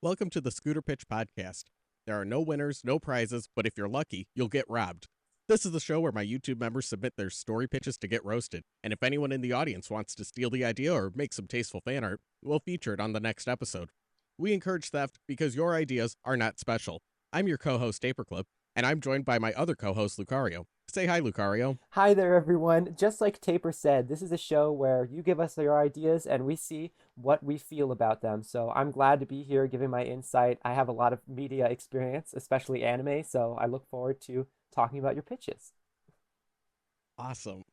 Welcome to the Scooter Pitch Podcast. There are no winners, no prizes, but if you're lucky, you'll get robbed. This is the show where my YouTube members submit their story pitches to get roasted, and if anyone in the audience wants to steal the idea or make some tasteful fan art, we'll feature it on the next episode. We encourage theft because your ideas are not special. I'm your co-host, Paperclip, and I'm joined by my other co-host, Lucario. Say hi, Lucario. Hi there, everyone. Just like Taper said, this is a show where you give us your ideas and we see what we feel about them. So I'm glad to be here giving my insight. I have a lot of media experience, especially anime, so I look forward to talking about your pitches. Awesome.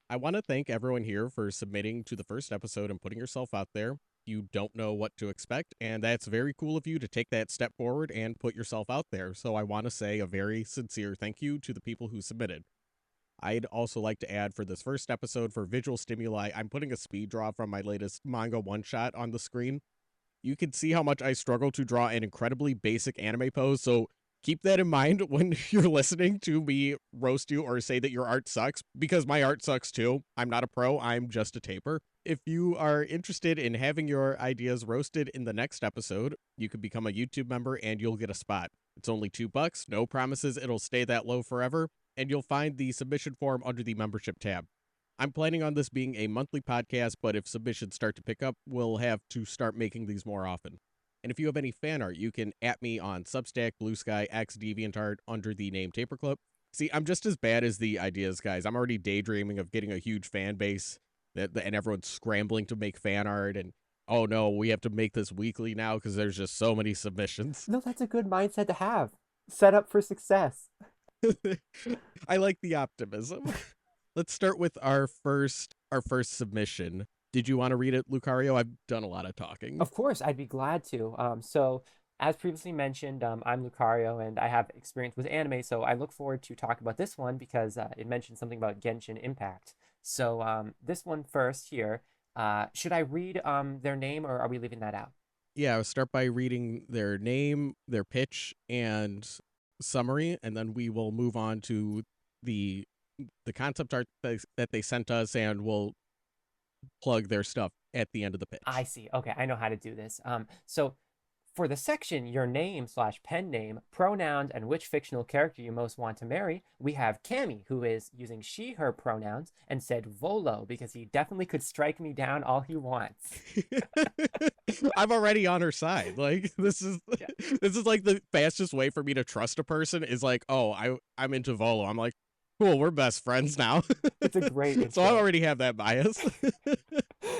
I want to thank everyone here for submitting to the first episode and putting yourself out there. You don't know what to expect, and that's very cool of you to take that step forward and put yourself out there. So I want to say a very sincere thank you to the people who submitted. I'd also like to add for this first episode for visual stimuli, I'm putting a speed draw from my latest manga one shot on the screen. You can see how much I struggle to draw an incredibly basic anime pose, so keep that in mind when you're listening to me roast you or say that your art sucks, because my art sucks too. I'm not a pro, I'm just a taper. If you are interested in having your ideas roasted in the next episode, you can become a YouTube member and you'll get a spot. It's only $2, no promises it'll stay that low forever, and you'll find the submission form under the membership tab. I'm planning on this being a monthly podcast, but if submissions start to pick up, we'll have to start making these more often. And if you have any fan art, you can at me on Substack, Blue Sky, X, DeviantArt under the name Taperclip. See, I'm just as bad as the ideas guys. I'm already daydreaming of getting a huge fan base and everyone's scrambling to make fan art. And oh no, we have to make this weekly now because there's just so many submissions. No, that's a good mindset to have. Set up for success. I like the optimism. Let's start with our first submission. Did you want to read it, Lucario? I've done a lot of talking. Of course, I'd be glad to. As previously mentioned, I'm Lucario and I have experience with anime, so I look forward to talk about this one because it mentioned something about Genshin Impact. This one first here. Should I read their name or are we leaving that out? Yeah, I'll start by reading their name, their pitch, and summary, and then we will move on to the the concept art that they sent us, and we'll plug their stuff at the end of the I pitch. see. Okay, I know how to do this. So for the section, your name slash pen name, pronouns, and which fictional character you most want to marry, we have Cami, who is using she, her pronouns, and said Volo because he definitely could strike me down all he wants. I'm already on her side. Like this is Yeah, this is like the fastest way for me to trust a person is like, oh, I'm into Volo. I'm like, cool, we're best friends now. it's a great So I intro. already have that bias.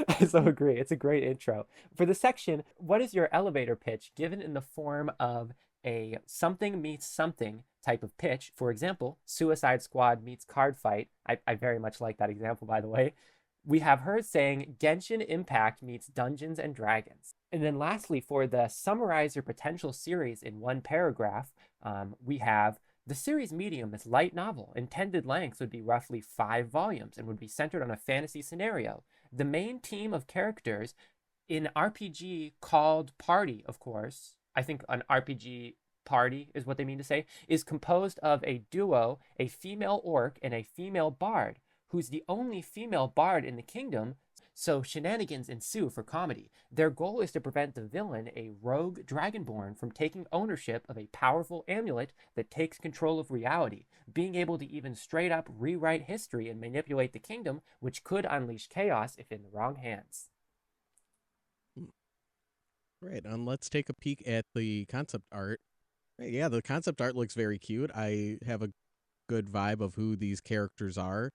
I so agree. It's a great intro. For the section, what is your elevator pitch given in the form of a something meets something type of pitch? For example, Suicide Squad meets Card Fight. I very much like that example, by the way. We have her saying Genshin Impact meets Dungeons and Dragons. And then lastly, for the summarize your potential series in one paragraph, we have the series medium is light novel. Intended length would be roughly 5 volumes and would be centered on a fantasy scenario. The main team of characters in RPG called Party, of course, I think an RPG party is what they mean to say, is composed of a duo, a female orc and a female bard, who's the only female bard in the kingdom. So shenanigans ensue for comedy. Their goal is to prevent the villain, a rogue dragonborn, from taking ownership of a powerful amulet that takes control of reality, being able to even straight up rewrite history and manipulate the kingdom, which could unleash chaos if in the wrong hands. Right, and let's take a peek at the concept art. Hey, yeah, the concept art looks very cute. I have a good vibe of who these characters are.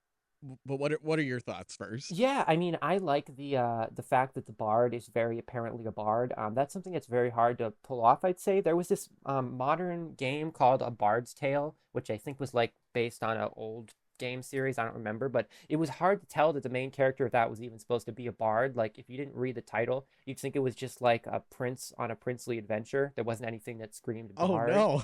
But what are your thoughts first? Yeah, I mean, I like the fact that the bard is very apparently a bard. That's something that's very hard to pull off, I'd say. There was this modern game called A Bard's Tale, which I think was like based on an old game series. I don't remember, but it was hard to tell that the main character of that was even supposed to be a bard. Like if you didn't read the title, you'd think it was just like a prince on a princely adventure. There wasn't anything that screamed Oh bard. no.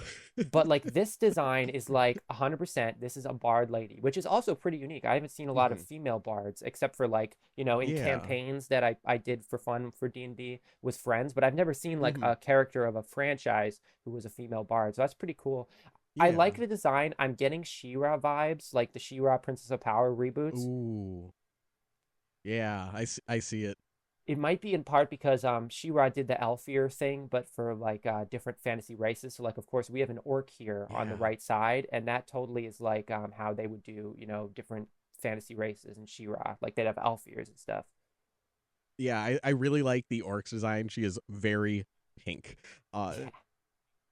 But like this design is like 100% this is a bard lady, which is also pretty unique. I haven't seen a lot of Mhm. female bards except for like, you know, in Yeah. campaigns that I did for fun for D&D with friends, but I've never seen like Mhm. a character of a franchise who was a female bard. So that's pretty cool. I Yeah. like the design. I'm getting She-Ra vibes, like the She-Ra Princess of Power reboots. Ooh. Yeah, I see it. It might be in part because She-Ra did the Elfir thing, but for like different fantasy races. So like of course we have an orc here on the Yeah. right side, and that totally is like how they would do, different fantasy races in She-Ra. Like they'd have Elfirs and stuff. Yeah, I really like the orc's design. She is very pink. Yeah,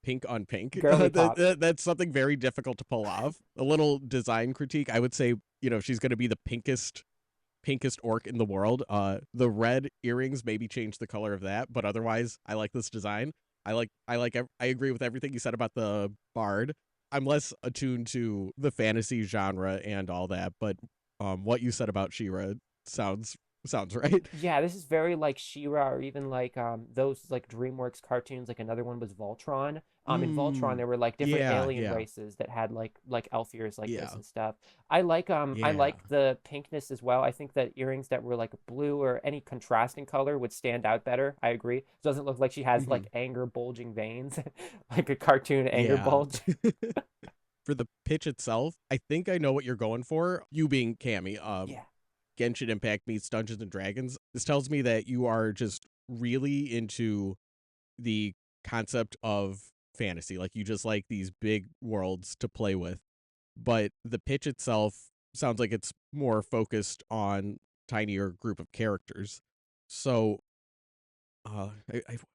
Pink on pink. girly pop. That's something very difficult to pull off. A little design critique. I would say, she's going to be the pinkest orc in the world. The red earrings maybe change the color of that, but otherwise, I like this design. I agree with everything you said about the bard. I'm less attuned to the fantasy genre and all that, but what you said about Shira sounds right. Yeah, this is very like She-Ra, or even like those like DreamWorks cartoons. Like another one was Voltron. In Voltron Mm, there were like different yeah, alien yeah, races that had like Elfirs like this yeah, and stuff. I yeah. like the pinkness as well. I think that earrings that were like blue or any contrasting color would stand out better. I agree. It doesn't look like she has Hmm. like anger bulging veins, like a cartoon anger Yeah. bulge. For the pitch itself, I think I know what you're going for. You being Cammy, Yeah, Genshin Impact meets Dungeons and Dragons. This tells me that you are just really into the concept of fantasy. Like you just like these big worlds to play with. But the pitch itself sounds like it's more focused on tinier group of characters. So I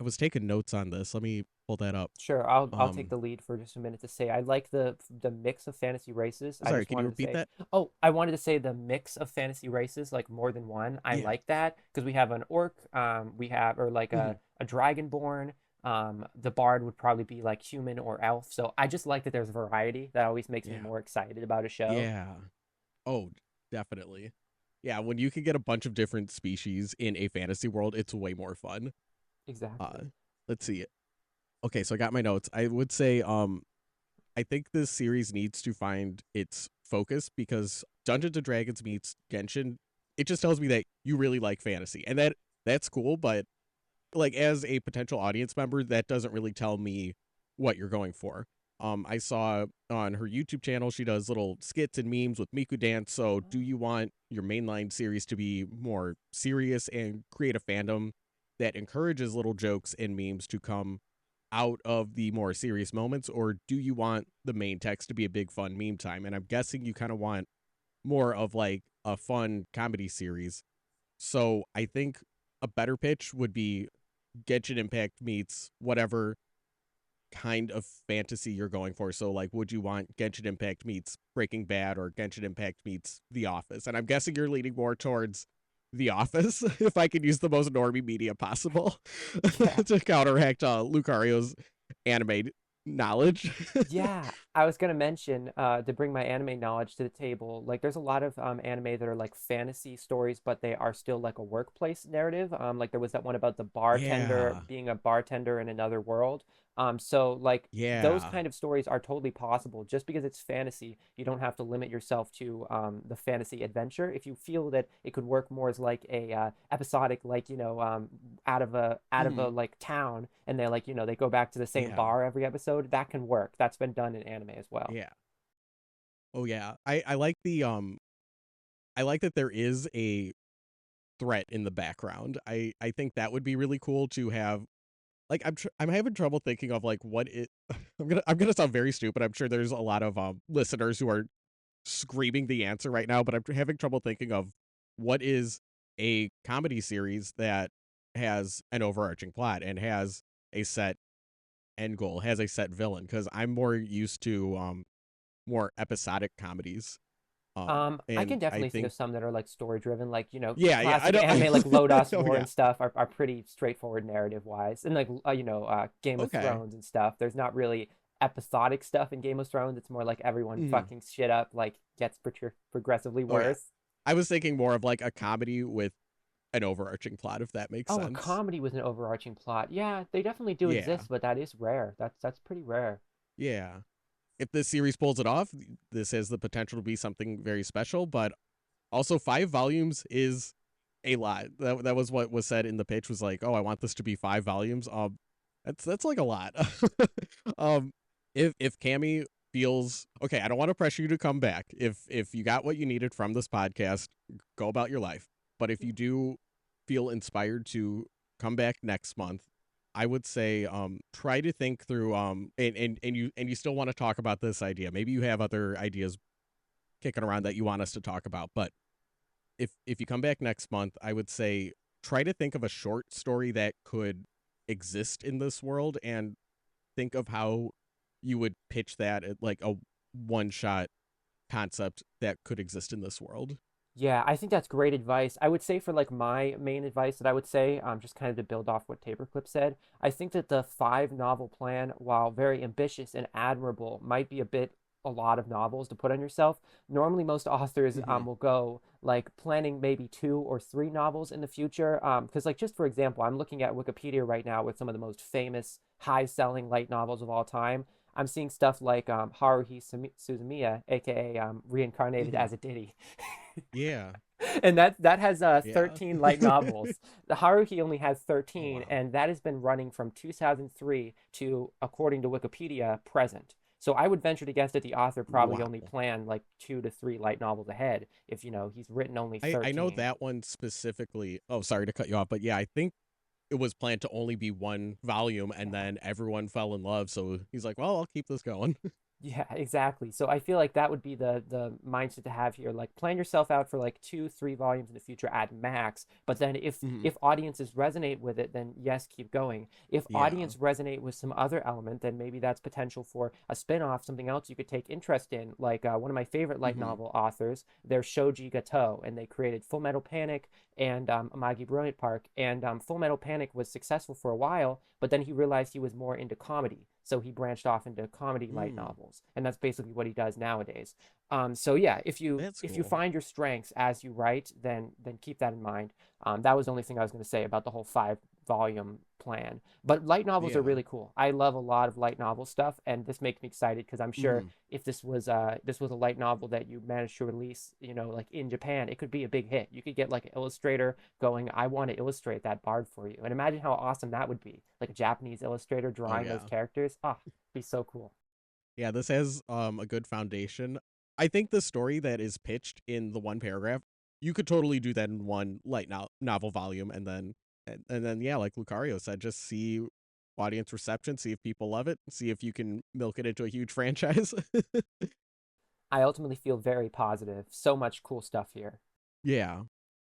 was taking notes on this. Let me pull that up. sure. I'll take Um the lead for just a minute to say I like the mix of fantasy races. I Sorry, just can you wanted to repeat say, that? oh, I wanted to say the mix of fantasy races, like more than one. I Yeah. like that because we have an orc, we have or like Mhm. a dragonborn. The bard would probably be like human or elf. So I just like that there's variety. That always makes me Yeah. more excited about a show. Yeah. Oh, definitely. Yeah, when you can get a bunch of different species in a fantasy world, it's way more fun. Uh, Exactly. let's see. Okay, so I got my notes. I would say I think this series needs to find its focus because Dungeons and Dragons meets Genshin. It just tells me that you really like fantasy. And that's cool, but like as a potential audience member, that doesn't really tell me what you're going for. I saw on her YouTube channel she does little skits and memes with Miku Dance. So, do you want your mainline series to be more serious and create a fandom that encourages little jokes and memes to come out of the more serious moments, or do you want the main text to be a big fun meme time? And I'm guessing you kind of want more of like a fun comedy series. So, I think a better pitch would be Genshin Impact meets whatever kind of fantasy you're going for. So, like, would you want Genshin Impact meets Breaking Bad or Genshin Impact meets The Office? And I'm guessing you're leaning more towards The Office, if I could use the most normie media possible Yeah. to counteract Lucario's anime knowledge. Yeah, I was gonna mention to bring my anime knowledge to the table. Like, there's a lot of anime that are like fantasy stories, but they are still like a workplace narrative. Like there was that one about the bartender Yeah, being a bartender in another world. So like those yeah. kind of stories are totally possible. Just because it's fantasy, you don't have to limit yourself to the fantasy adventure. If you feel that it could work more as like a episodic, like out of a Mhm. like town, and they like they go back to the same Yeah, bar every episode, that can work. That's been done in anime as well. yeah. Oh yeah. I like I like that there is a threat in the background. I think that would be really cool to have. Like I'm having trouble thinking of like what it. I'm gonna sound very stupid. I'm sure there's a lot of listeners who are screaming the answer right now, but I'm having trouble thinking of what is a comedy series that has an overarching plot and has a set end goal, has a set villain. Because I'm more used to more episodic comedies. I can And I definitely think of think some that are like story driven, like yeah, I classic don't. anime like Lodoss Oh War yeah. and stuff are pretty straightforward narrative wise, and like Game of Okay. Thrones and stuff. There's not really episodic stuff in Game of Thrones. It's more like everyone Mhm. fucking shit up, like gets progressively Oh yeah. worse. I was thinking more of like a comedy with an overarching plot, if that makes Oh, a sense. comedy with an overarching plot. Yeah, they definitely do Yeah. exist, but that is rare. That's pretty rare. Yeah. If this series pulls it off, this has the potential to be something very special, but also 5 volumes is a lot. That was what was said in the pitch was like, "Oh, I want this to be 5 volumes." That's like a lot. um if Cammy feels okay, I don't want to pressure you to come back. If you got what you needed from this podcast, go about your life. But if Yeah. you do feel inspired to come back next month, I would say try to think through and you still want to talk about this idea. Maybe you have other ideas kicking around that you want us to talk about, but if you come back next month, I would say try to think of a short story that could exist in this world and think of how you would pitch that at like a one shot concept that could exist in this world. Yeah, I think that's great advice. I would say for like my main advice that I would say, just kind of to build off what Taperclip said, I think that the 5 novel plan, while very ambitious and admirable, might be a lot of novels to put on yourself. Normally, most authors Hmm. will go like planning maybe 2 or 3 novels in the future. Because like just for example, I'm looking at Wikipedia right now with some of the most famous, high-selling light novels of all time. I'm seeing stuff like Haruhi Suzumiya, aka reincarnated Hmm. as a Diddy. Yeah. And that has Yeah. 13 light novels. The Haruhi only has Oh 13, wow. and that has been running from 2003 to, according to Wikipedia, present. So I would venture to guess that the author probably Wow. only planned like 2 to 3 light novels ahead if, he's written only I know 13. that one specifically. Oh, sorry to cut you off, but yeah, I think it was planned to only be one volume and Yeah. then everyone fell in love, so he's like, "Well, I'll keep this going." Yeah, exactly. So I feel like that would be the mindset to have here. Like plan yourself out for like 2, 3 volumes in the future at max. But then if Hmm. if audiences resonate with it, then yes, keep going. If Yeah. audience resonate with some other element, then maybe that's potential for a spin-off, something else you could take interest in. Like one of my favorite light Hmm. novel authors, they're Shoji Gato, and they created Full Metal Panic and Amagi Brilliant Park. And Full Metal Panic was successful for a while, but then he realized he was more into comedy. So he branched off into comedy light Mm, novels, and that's basically what he does nowadays. So yeah, if you that's if you cool. find your strengths as you write, then keep that in mind. That was the only thing I was going to say about the whole 5 volume plan. But light novels are Yeah. really cool. I love a lot of light novel stuff, and this makes me excited because I'm sure Hmm. if this was a light novel that you managed to release, like in Japan, it could be a big hit. You could get like an illustrator going, I want to illustrate that bard for you. And imagine how awesome that would be. Like a Japanese illustrator Oh drawing those yeah. characters. Ah, be so cool. Yeah, this has a good foundation. I think the story that is pitched in the one paragraph, you could totally do that in one light novel volume and then yeah, like Lucario said, just see audience reception, see if people love it, see if you can milk it into a huge franchise. I ultimately feel very positive. So much cool stuff here. Yeah.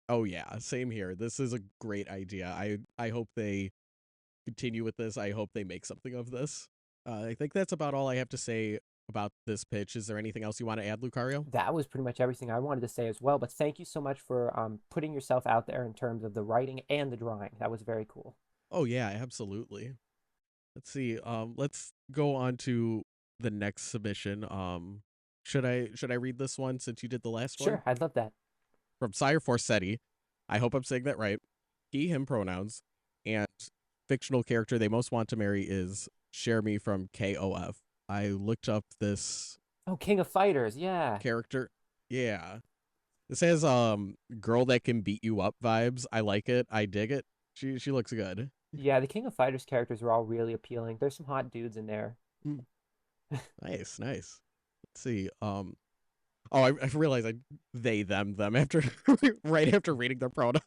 Oh yeah, same here. This is a great idea. I hope they continue with this. I hope they make something of this. I think that's about all I have to say about this pitch. Is there anything else you want to add, Lucario? That was pretty much everything I wanted to say as well. But thank you so much for putting yourself out there in terms of the writing and the drawing. That was very cool. Oh yeah, absolutely. Let's see. Let's go on to the next submission. Should I read this one since you did the last one? Sure, I'd love that. From Sire Forsetti. I hope I'm saying that right. He, him pronouns, and fictional character they most want to marry is Share Me from KOF. I looked up this Oh, King of Fighters, yeah. character. Yeah. This has girl that can beat you up vibes. I like it. I dig it. She looks good. Yeah, the King of Fighters characters are all really appealing. There's some hot dudes in there. Mm, nice, nice. Let's see. Oh, I realized I they them after right after reading their pronoun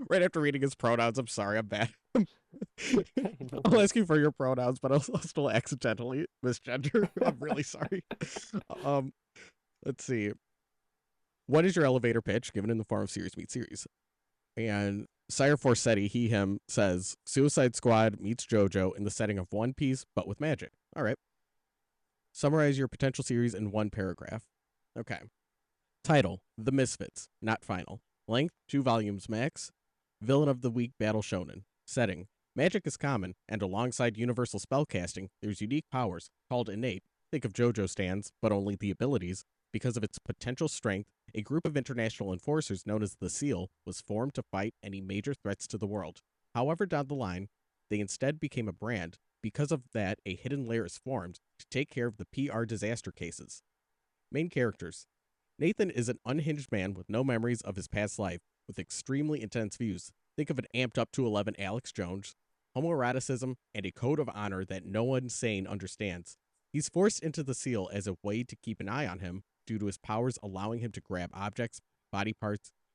right after reading his pronouns. I'm sorry, I'm bad. No I'll worries. ask you for your pronouns, but I'll still accidentally misgender. I'm really sorry. Um, let's see. What is your elevator pitch given in the form of series meets series? And Sire Forsetti, he, him, says Suicide Squad meets JoJo in the setting of One Piece, but with magic. All right. Summarize your potential series in one paragraph. Okay. Title The Misfits, not final. Length 2 volumes max. Villain of the Week Battle Shonen. Setting Magic is common, and alongside universal spellcasting, there's unique powers, called innate. Think of JoJo stands, but only the abilities. Because of its potential strength, a group of international enforcers known as the SEAL was formed to fight any major threats to the world. However, down the line, they instead became a brand. Because of that, a hidden layer is formed to take care of the PR disaster cases. Main characters Nathan is an unhinged man with no memories of his past life, with extremely intense views. Think of an amped up to 11 Alex Jones, homoeroticism, and a code of honor that no one sane understands. He's forced into the seal as a way to keep an eye on him due to his powers allowing him to grab objects, body parts,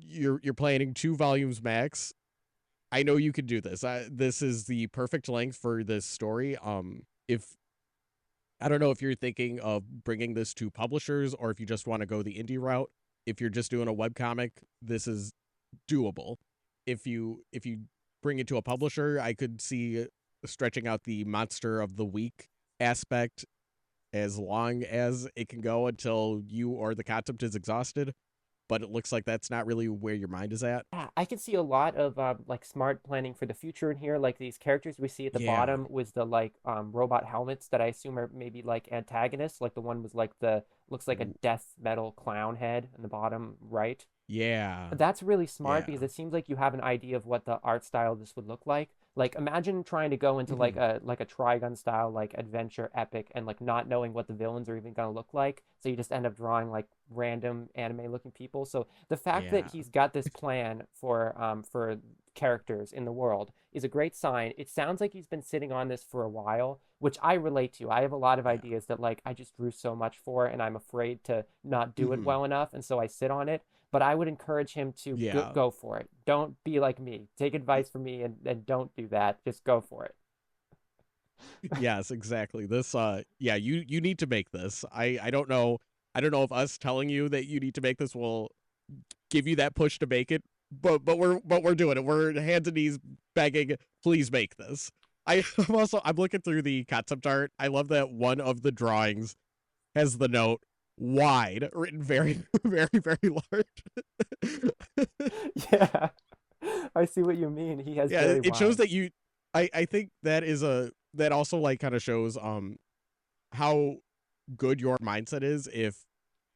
you're planning 2 volumes max. I know you could do this. This is the perfect length for this story. If I don't know if you're thinking of bringing this to publishers or if you just want to go the indie route. If you're just doing a webcomic, this is doable. If you bring it to a publisher, I could see stretching out the monster of the week aspect as long as it can go until you or the concept is exhausted. But it looks like that's not really where your mind is at. Yeah, I can see a lot of like smart planning for the future in here. Like these characters we see at the Yeah. bottom with the like robot helmets that I assume are maybe like antagonists. Like the one was like the looks like a death metal clown head in the bottom right. Yeah. That's really smart Yeah. because it seems like you have an idea of what the art style of this would look like. Like imagine trying to go into Mhm. like a Trigun style like adventure epic and like not knowing what the villains are even gonna look like. So you just end up drawing like random anime looking people. So the fact that Yeah. he's got this plan for characters in the world is a great sign. It sounds like he's been sitting on this for a while, which I relate to. I have a lot of Yeah. ideas that like I just drew so much for and I'm afraid to not do it Mhm. well enough, and so I sit on it, but I would encourage him to Yeah. go for it. Don't be like me. Take advice from me and don't do that. Just go for it. Yes, exactly. This yeah, you need to make this. I don't know if us telling you that you need to make this will give you that push to make it, but we're doing it. We're hands and knees begging, please make this. I'm looking through the concept art. I love that one of the drawings has the note wide written very very very large. Yeah. I see what you mean. He has Yeah, very it shows wide. that you I think that also like kind of shows how good your mindset is if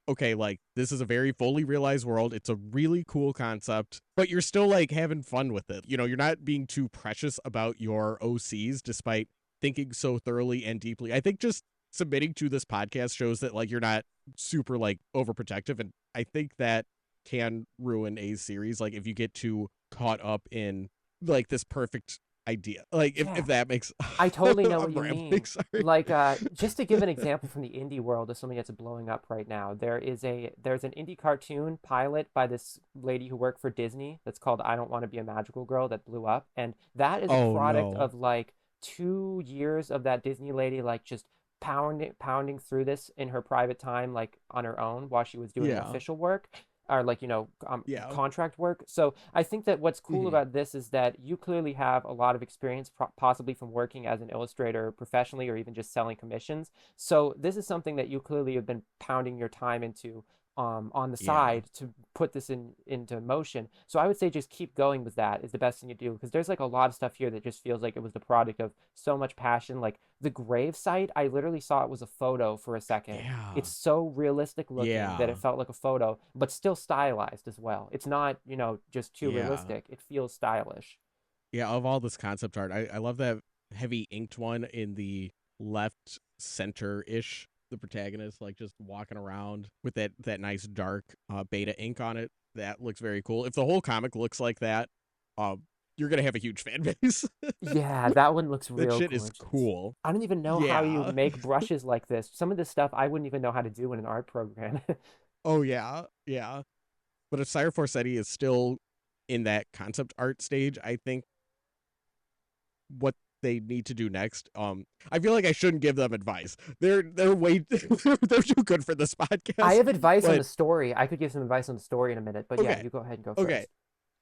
okay, like this is a very fully realized world. It's a really cool concept, but you're still like having fun with it. You're not being too precious about your OCs despite thinking so thoroughly and deeply. I think just submitting to this podcast shows that like you're not super like overprotective, and I think that can ruin a series like if you get too caught up in like this perfect idea. Like if Yeah. that makes I totally know what I'm you rambling, mean. sorry. Like, just to give an example from the indie world of something that's blowing up right now, there's an indie cartoon pilot by this lady who worked for Disney that's called I Don't Want to Be a Magical Girl that blew up, and that is a Oh product no. of like 2 years of that Disney lady like just pounding through this in her private time, like on her own while she was doing Yeah. official work or like Yeah. contract work. So I think that what's cool Mhm. about this is that you clearly have a lot of experience, possibly from working as an illustrator professionally or even just selling commissions. So this is something that you clearly have been pounding your time into on the Yeah. side to put this into motion. So I would say just keep going with that is the best thing to do because there's like a lot of stuff here that just feels like it was the product of so much passion. Like the grave site, I literally saw it was a photo for a second. Yeah. It's so realistic looking that Yeah. it felt like a photo, but still stylized as well. It's not, just too Yeah. realistic. It feels stylish. Yeah. Of all this concept art, I love that heavy inked one in the left center ish. The protagonist like just walking around with that nice dark beta ink on it. That looks very cool. If the whole comic looks like that, um, you're gonna have a huge fan base. Yeah, that one looks That real shit is gorgeous. cool. I don't even know how you Yeah. make brushes like this. Some of this stuff I wouldn't even know how to do in an art program. Oh yeah. Yeah. But if Sire Forsetti is still in that concept art stage, I think what they need to do next. I feel like I shouldn't give them advice. They're way they're too good for this I podcast. have advice on the But story. I could give some advice on the story in a minute, but yeah, okay, you go ahead and go okay.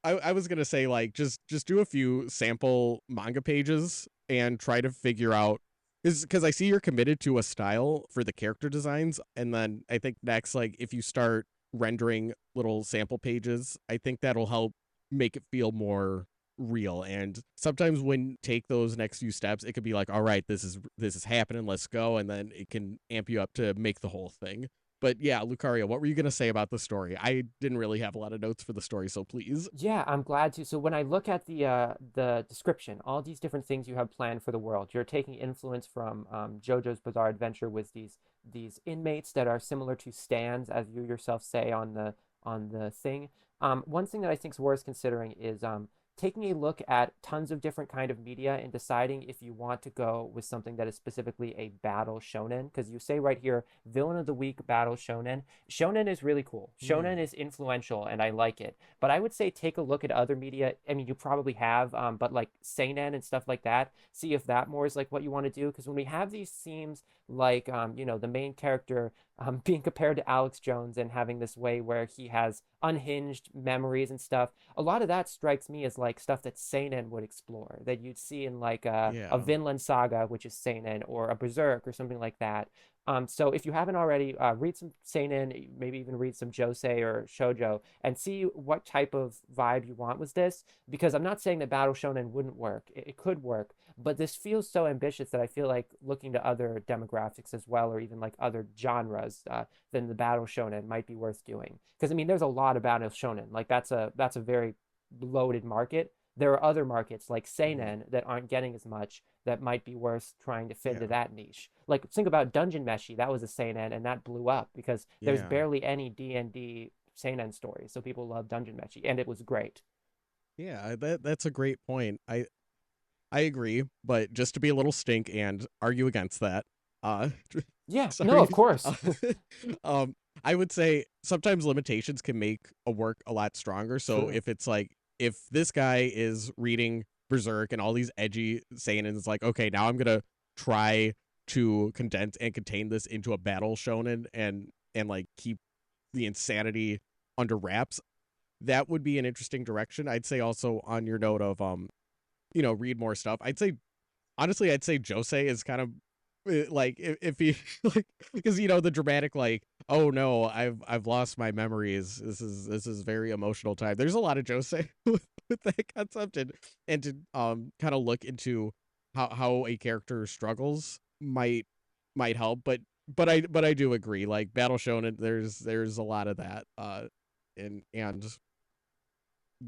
first. I was gonna say like just do a few sample manga pages and try to figure out is because I see you're committed to a style for the character designs, and then I think next like if you start rendering little sample pages, I think that'll help make it feel more real. And sometimes when take those next few steps, it could be like, all right, this is happening, let's go, and then it can amp you up to make the whole thing. But yeah, Lucario, what were you gonna say about the story? I didn't really have a lot of notes for the story, so please. Yeah, I'm glad to. So when I look at the description, all these different things you have planned for the world, you're taking influence from JoJo's Bizarre Adventure with these inmates that are similar to stands, as you yourself say on the thing. One thing that I think is worth considering is taking a look at tons of different kind of media and deciding if you want to go with something that is specifically a battle shonen, because you say right here, villain of the week battle shonen. Shonen is really cool. Shonen is influential and I like it. But I would say take a look at other media. I mean, you probably have, but like seinen and stuff like that, see if that more is like what you want to do. Because when we have these themes like, the main character being compared to Alex Jones and having this way where he has unhinged memories and stuff, a lot of that strikes me as like stuff that seinen would explore, that you'd see in like a Yeah. Vinland Saga, which is seinen, or a Berserk or something like that. So if you haven't already, read some seinen, maybe even read some josei or shoujo, and see what type of vibe you want with this. Because I'm not saying that battle shonen wouldn't work; it could work, but this feels so ambitious that I feel like looking to other demographics as well, or even like other genres than the battle shonen might be worth doing. Because I mean, there's a lot of battle shonen. Like that's a very loaded market. There are other markets like Mhm. seinen that aren't getting as much that might be worth trying to fit into Yeah. that niche. Like think about Dungeon Meshi, that was a seinen and that blew up because there's Yeah. barely any D&D seinen stories, so people love Dungeon Meshi and it was great. Yeah, that's a great point. I agree, but just to be a little stink and argue against that, uh, Yeah, no, sorry, of course. uh, um, I would say sometimes limitations can make a work a lot stronger. So True. if it's like if this guy is reading Berserk and all these edgy saying, and it's like, okay, now I'm gonna try to condense and contain this into a battle shonen and like keep the insanity under wraps. That would be an interesting direction. I'd say also on your note of read more stuff. I'd say honestly, I'd say Josei is kind of like if he like because the dramatic like, oh no, I've lost my memories. This is very emotional time. There's a lot of Josei with that concept, and to kind of look into how a character struggles might help. But I do agree, like Battle Shonen, there's a lot of that and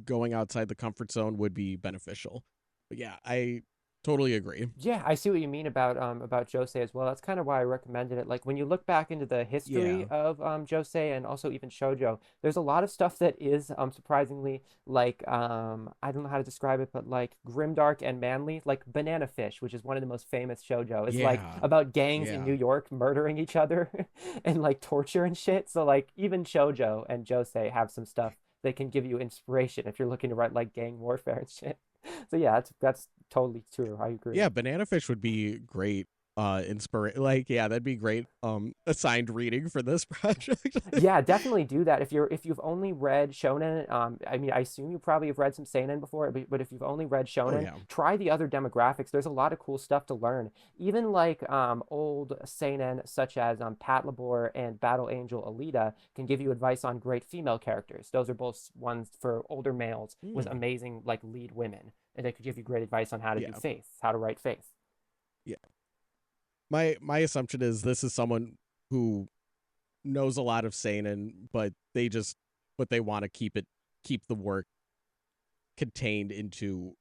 going outside the comfort zone would be beneficial. But yeah, I totally agree. Yeah, I see what you mean about Josei as well. That's kind of why I recommended it. Like when you look back into the history Yeah. of Josei and also even shoujo, there's a lot of stuff that is surprisingly like I don't know how to describe it, but like grimdark and manly. Like Banana Fish, which is one of the most famous shoujo, is like Yeah. about gangs in New Yeah. York murdering each other and like torture and shit. So like even shoujo and Josei have some stuff that can give you inspiration if you're looking to write like gang warfare and shit. So yeah, that's totally true. I agree. Yeah, Banana Fish would be great like yeah, that'd be great assigned reading for this project. Yeah, definitely do that. If you've only read shonen, I mean, I assume you probably have read some seinen before, but if you've only read Oh shonen, yeah. try the other demographics. There's a lot of cool stuff to learn. Even like old seinen such as Patlabor and Battle Angel Alita can give you advice on great female characters. Those are both ones for older males with Mm, amazing like lead women, and they could give you great advice on how to do yeah. faith, how to write faith. Yeah. My assumption is this is someone who knows a lot of seinen, but they want to keep the work contained into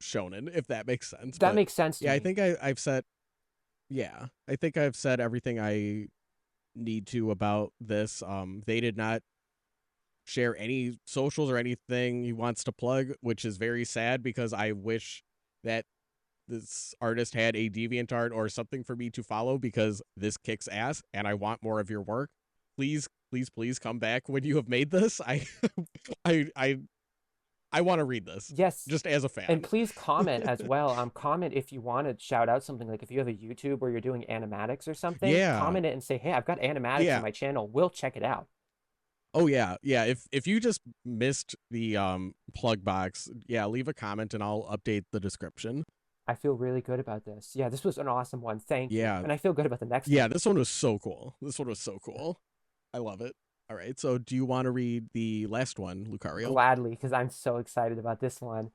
shonen, if that makes sense. That But makes sense to yeah, I me. think I've said yeah, I think I've said everything I need to about this. They did not share any socials or anything he wants to plug, which is very sad because I wish that this artist had a DeviantArt or something for me to follow because this kicks ass and I want more of your work. Please, please, please come back when you have made this. I I I want to read this Yes, just as a and fan. please comment as well. Comment if you want to shout out something, like if you have a YouTube where you're doing animatics or something, Yeah. comment it and say, "Hey, I've got animatics on Yeah. my channel. We'll check it out." Oh yeah. Yeah, if you just missed the plug box, yeah, leave a comment and I'll update the description. I feel really good about this. Yeah, this was an awesome one. Thank you. Yeah. And I feel good about the next Yeah, one. this one was so cool. This one was so cool. I love it. All right. So, do you want to read the last one, Lucario? Gladly, because I'm so excited about this one.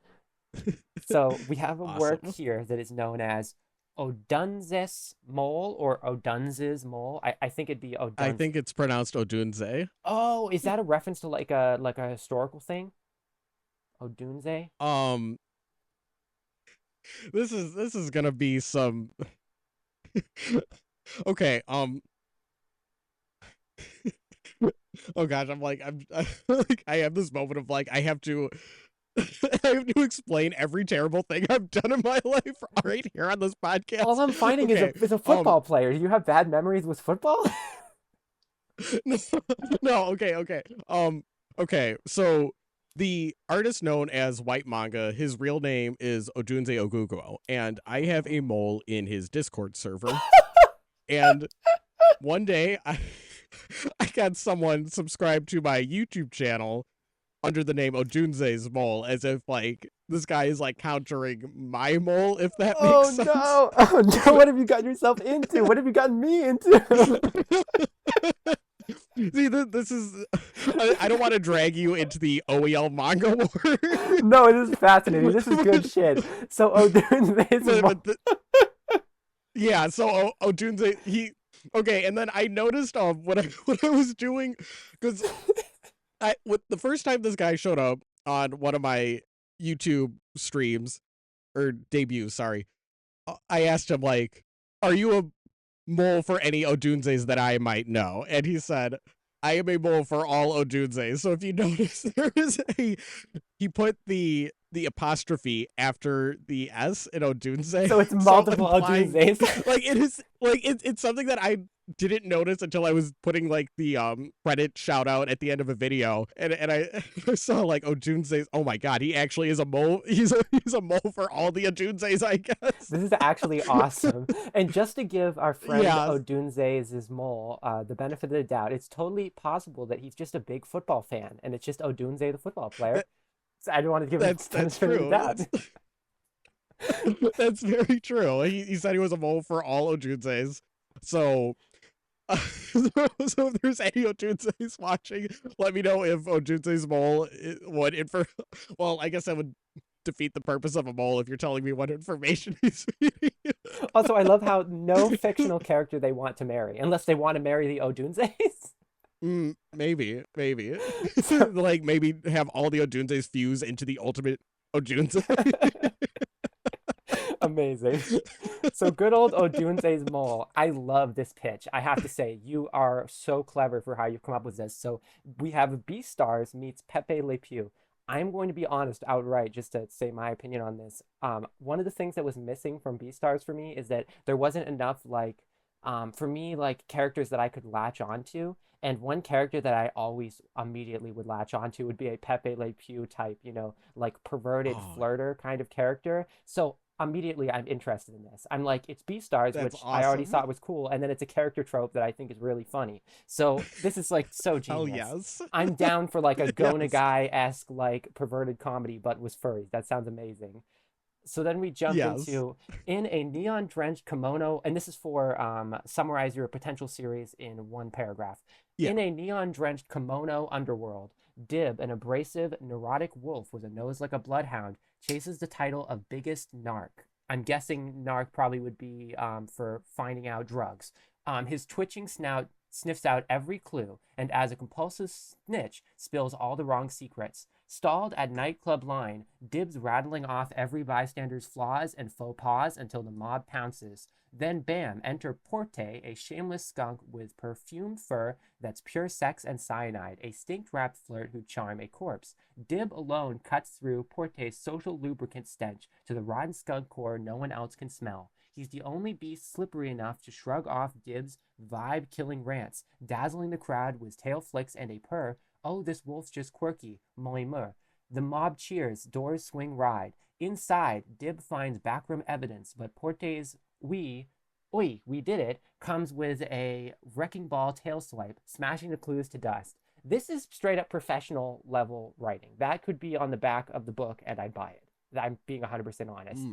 So we have a work Awesome. here that is known as Odunzes Mole or Odunzes Mole. I think it'd be I Odunz. think it's pronounced Odunze. Oh, is that a reference to like a historical thing? Odunze? Um, this is gonna be some. Okay. Oh gosh, I'm like I have this moment of like I have to I have to explain every terrible thing I've done in my life right here on this All podcast. I'm finding is Okay. a football player. Do you have bad memories with football? No, no, okay. Okay, so the artist known as White Manga, his real name is Odunze Ogugo, and I have a mole in his Discord server. And one day I got someone subscribed to my YouTube channel under the name Odunze's mole, as if like this guy is like countering my mole, if that makes Oh sense. no! Oh no! What have you gotten yourself into? What have you gotten me into? See, this is. I don't want to drag you into the OEL manga war. No, it is fascinating. This is good shit. So Odunze's yeah, so Odunze, he. Okay, and then I noticed what I was doing, because with the first time this guy showed up on one of my YouTube streams, or debuts, sorry, I asked him, like, are you a mole for any Odunzes that I might know? And he said, I am a mole for all Odunzes. So if you notice, there is he put the apostrophe after the S in Odunze. So it's multiple Odunzes. Like it is like it's something that I didn't notice until I was putting like the credit shout out at the end of a video, and I saw like Odunzes. Oh my god, he actually is a mole. He's a mole for all the Odunzes, I guess. This is actually awesome. And just to give our friend Yeah. Odunze's mole the benefit of the doubt, it's totally possible that he's just a big football fan, and it's just Odunze the football player. So I don't want to give him the That's benefit of the true. doubt. That's very true. He said he was a mole for all Odunzes. So, so if there's any Odunzes watching, let me know if Odunze's mole would infer. Well, I guess that would defeat the purpose of a mole if you're telling me what information he's feeding you. Also, I love how no fictional character they want to marry, unless they want to marry the Odunzes. Maybe. So- Like maybe have all the Odunzes fuse into the ultimate Odunze. Amazing. So good old Odunze's mole. I love this pitch. I have to say, you are so clever for how you've come up with this. So we have Beastars meets Pepe Le Pew. I'm going to be honest outright, just to say my opinion on this. One of the things that was missing from Beastars for me is that there wasn't enough like for me, like characters that I could latch onto. And one character that I always immediately would latch onto would be a Pepe Le Pew type, like perverted Oh, flirter kind of character. So immediately I'm interested in this. I'm like, it's Beastars, that's which I already awesome. thought was cool, and then it's a character trope that I think is really funny. So this is like so Hell genius. yes. I'm down for like a Gona Yes. Guy-esque like perverted comedy, but with furries. That sounds amazing. So then we jump Yes. into in a neon drenched kimono, and this is for summarize your potential series in one paragraph. Yeah. In a neon drenched kimono underworld, Dib, an abrasive, neurotic wolf with a nose like a bloodhound, chases the title of biggest narc. I'm guessing narc probably would be for finding out drugs. His twitching snout sniffs out every clue, and as a compulsive snitch, spills all the wrong secrets. Stalled at nightclub line, Dibs rattling off every bystander's flaws and faux pas until the mob pounces. Then bam, enter Porte, a shameless skunk with perfumed fur that's pure sex and cyanide, a stink-wrapped flirt who'd charm a corpse. Dib alone cuts through Porte's social lubricant stench to the rotten skunk core no one else can smell. He's the only beast slippery enough to shrug off Dib's vibe-killing rants, dazzling the crowd with tail flicks and a purr. Oh, this wolf's just quirky, moimur. The mob cheers, doors swing wide. Inside, Dib finds backroom evidence, but Porte's we did it, comes with a wrecking ball tail swipe, smashing the clues to dust. This is straight up professional level writing. That could be on the back of the book and I'd buy it. I'm being 100% honest.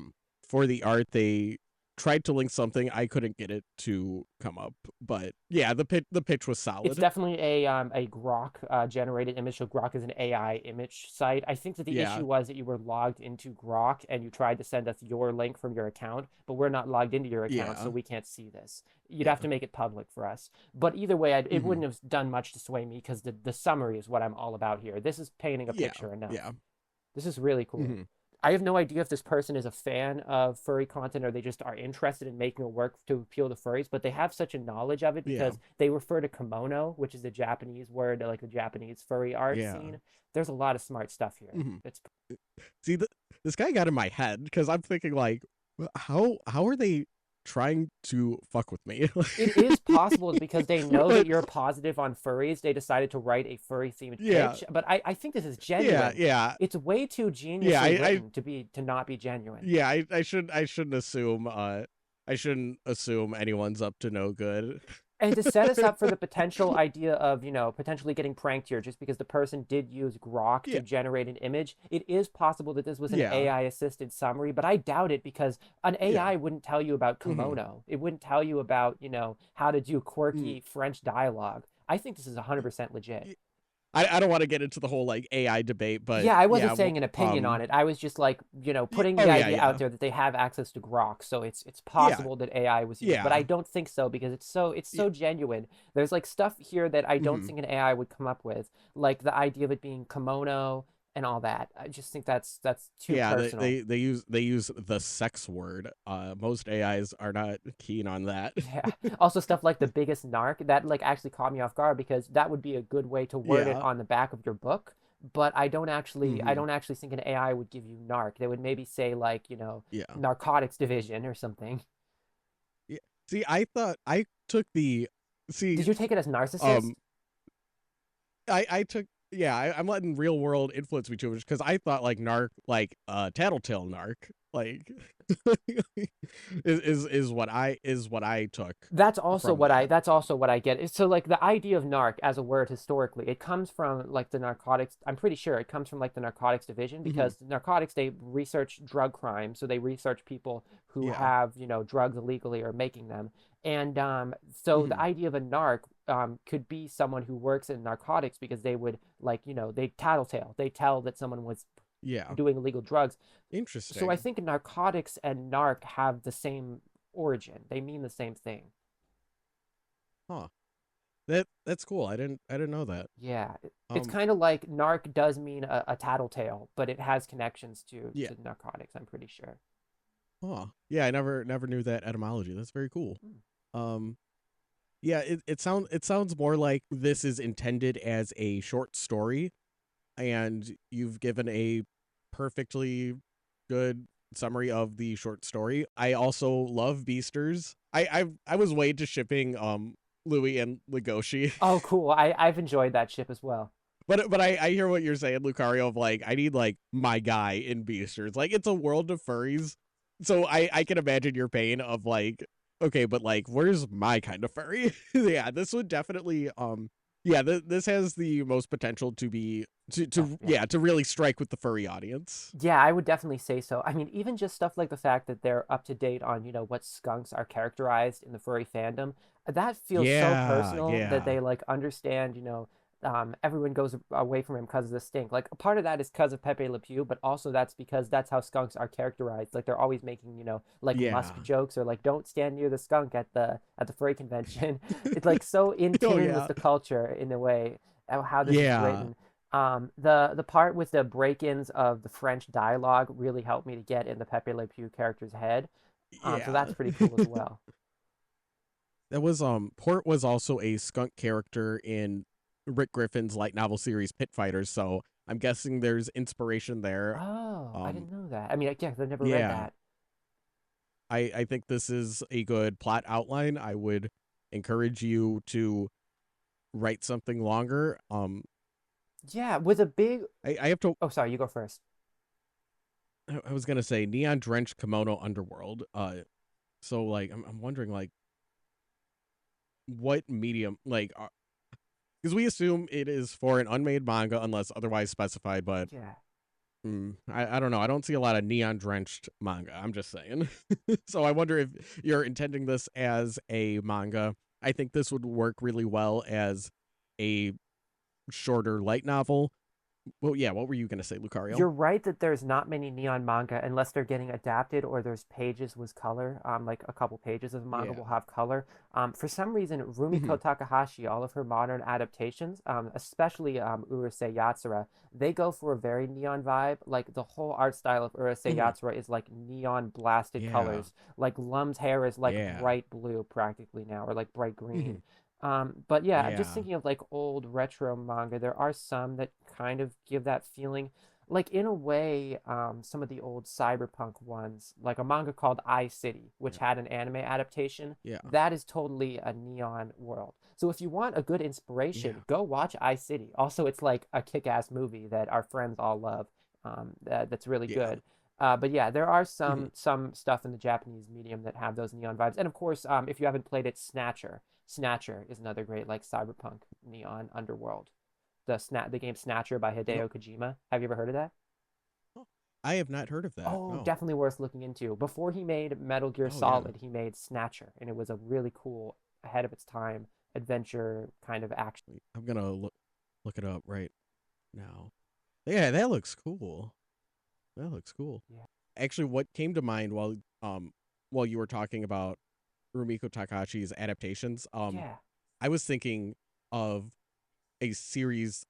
For the art, they tried to link something. I couldn't get it to come up, but yeah, the pitch was solid. It's definitely a Grok generated image. So Grok is an AI image site. I think that the issue was that you were logged into Grok and you tried to send us your link from your account, but we're not logged into your account, so we can't see this. You'd have to make it public for us. But either way, it wouldn't have done much to sway me because the summary is what I'm all about here. This is painting a picture enough. Yeah. This is really cool. I have no idea if this person is a fan of furry content or they just are interested in making a work to appeal to furries, but they have such a knowledge of it Yeah. because they refer to kimono, which is the Japanese word, like the Japanese furry art Yeah. scene. There's a lot of smart stuff here. Hmm. It's See, this guy got in my head because I'm thinking like, how are they trying to fuck with me? It is possible because they know that But you're positive on furries. They decided to write a furry themed yeah, pitch, but I think this is yeah, genuine. yeah, It's way too yeah. geniusly written to not be genuine. Yeah, I shouldn't assume I shouldn't assume anyone's up to no good. And to set us up for the potential idea of, potentially getting pranked here just because the person did use Grok to Yeah, generate an image, it is possible that this was an yeah, AI assisted summary, but I doubt it because an yeah. AI wouldn't tell you about Hmm. kimono. It wouldn't tell you about, how to do Mm. quirky French dialogue. I think this is 100% legit. I don't want to get into the whole like AI debate, but Yeah, I yeah, wasn't saying an opinion on it. I was just like, putting oh the yeah, idea out yeah, there that they have access to Grok, so it's yeah, possible that AI was used, but I yeah, don't think so because it's yeah. so genuine. There's like stuff here that I don't Hmm. think an AI would come up with, like the idea of it being kimono and all that. I just think that's too Yeah, personal. they use the sex word. Most AIs are not keen on that. Yeah. Also stuff like the biggest narc that like actually caught me off guard because that would be a good way to word it Yeah. on the back of your book. But I Hmm. don't actually think an AI would give you narc. They would maybe say like, Yeah. narcotics division or something. Yeah. See, I thought I took the see Did you take it as narcissist? um I took yeah, I'm letting real world influence me too much because I thought like narc like tattletale narc like is what I took from that. That's also what I get. So like the idea of narc as a word historically, it comes from like the narcotics. I'm pretty sure it comes from like the narcotics division Hmm. because narcotics they research drug crime, so they research people who Yeah. have drugs illegally or making them. And so the Hmm. idea of a narc could be someone who works in narcotics because they would like they tattletale. They tell that someone was Yeah. doing illegal drugs. So I Interesting. think narcotics and narc have the same origin. They mean the same thing. Huh. That's cool. I didn't know that. Yeah, it's Um kind of like narc does mean a tattletale, but it has connections yeah. to narcotics. I'm pretty sure. Huh. Yeah, I never knew that etymology. That's very cool. Hmm. Um yeah, it sounds more like this is intended as a short story and you've given a perfectly good summary of the short story. I also love Beasters. I was way to shipping Louis and Legoshi. Oh, cool. I've enjoyed that ship as well. But I hear what you're saying, Lucario, of like I need like my guy in Beasters. Like it's a world of furries. So I can imagine your pain of like, okay, but like where's my kind of furry? Yeah, this would definitely yeah, this has the most potential to be Oh, to yeah. yeah, to really strike with the furry audience. Yeah, I would definitely say so. I mean, even just stuff like the fact that they're up to date on, what skunks are characterized in the furry fandom, that feels so Yeah, personal that yeah. they like understand, everyone goes away from him because of the stink. Like a part of that is because of Pepe Le Pew, but also that's because that's how skunks are characterized. Like they're always making, like Yeah. musk jokes or like don't stand near the skunk at the furry convention. It's like so in Oh tune with yeah. the culture in a way how this is Yeah. written. The part with the break-ins of the French dialogue really helped me to get in the Pepe Le Pew character's head. So Yeah. that's pretty cool as well. That was Port was also a skunk character in Rick Griffin's light novel series Pit Fighters, so I'm guessing there's inspiration there. Oh, I Um didn't know that. I mean, yeah, 'cause I've never read yeah, that. I think this is a good plot outline. I would encourage you to write something longer. Yeah, with a big. I have to Oh, sorry, you go first. I was going to say neon drenched kimono underworld. So like I'm wondering like what medium like because we assume it is for an unmade manga unless otherwise specified, but Yeah. I don't know. I don't see a lot of neon drenched manga. I'm just saying. So I wonder if you're intending this as a manga. I think this would work really well as a shorter light novel. Well, yeah, what were you gonna say, Lucario? You're right that there's not many neon manga unless they're getting adapted or there's pages with color. Like a couple pages of manga Yeah. will have color. For some reason, Mhm. Rumiko Takahashi, all of her modern adaptations, especially Urusei Yatsura, they go for a very neon vibe. Like the whole art style of Urusei Mhm. Yatsura is like neon blasted Yeah. colors. Like Lum's hair is like Yeah. bright blue practically now, or like bright green. Mhm. But yeah, I'm just Yeah. thinking of like old retro manga. There are some that kind of give that feeling like in a way, some of the old cyberpunk ones, like a manga called I City, which Yeah. had an anime adaptation, Yeah. that is totally a neon world. So if you want a good Yeah. inspiration, go watch I City. Also, it's like a kick-ass movie that our friends all love. That's really Yeah. good. But yeah, there are Mhm. some stuff in the Japanese medium that have those neon vibes. And of course, if you haven't played it, Snatcher. Snatcher is another great like cyberpunk neon underworld. The game Snatcher by Nope. Hideo Kojima. Have you ever heard of that? Oh, I have not heard of that. Oh, No. definitely worth looking into. Before he made Metal Gear Oh yeah. Solid, he made Snatcher, and it was a really cool, ahead of its time adventure kind of action. Wait, I'm gonna look it up right now. Yeah, that looks cool. That looks cool. Yeah. Actually, what came to mind while you were talking about Rumiko Takahashi's adaptations, Yeah. I was thinking of a series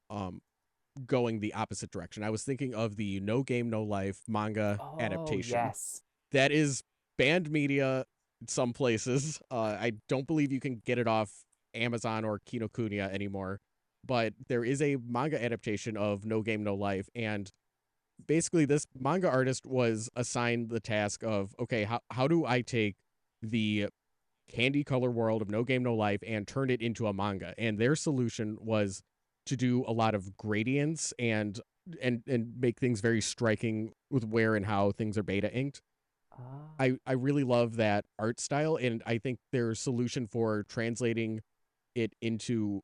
going the opposite direction. I was thinking of the No Game No Life manga Oh, adaptation. yes. That is banned media in some places. I don't believe you can get it off Amazon or Kinokuniya anymore, but there is a manga adaptation of No Game No Life, and basically this manga artist was assigned the task of, okay, how do I take the candy color world of No Game No Life and turn it into a manga? And their solution was to do a lot of gradients and make things very striking with where and how things are beta inked. Oh, I really love that art style, and I think their solution for translating it into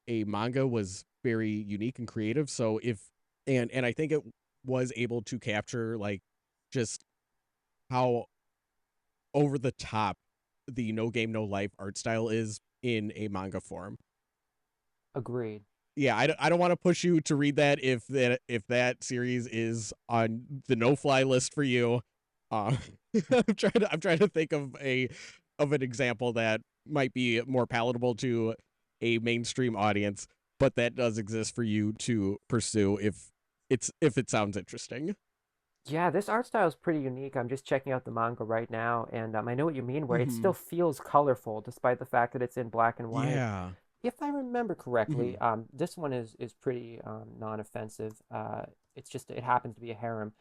a manga was very unique and creative. So if and I think it was able to capture like just how over the top the No Game No Life art style is in a manga form. agreed. Yeah, I don't want to push you to read that if that series is on the no fly list for you. Uh, I'm trying to think of an example that might be more palatable to a mainstream audience, but that does exist for you to pursue if it sounds interesting. Yeah, this art style is pretty unique. I'm just checking out the manga right now, and I know what you mean, where it Hmm. still feels colorful despite the fact that it's in black and white. Yeah. If I remember correctly, Hmm. this one is pretty non-offensive. It's just it happens to be a harem.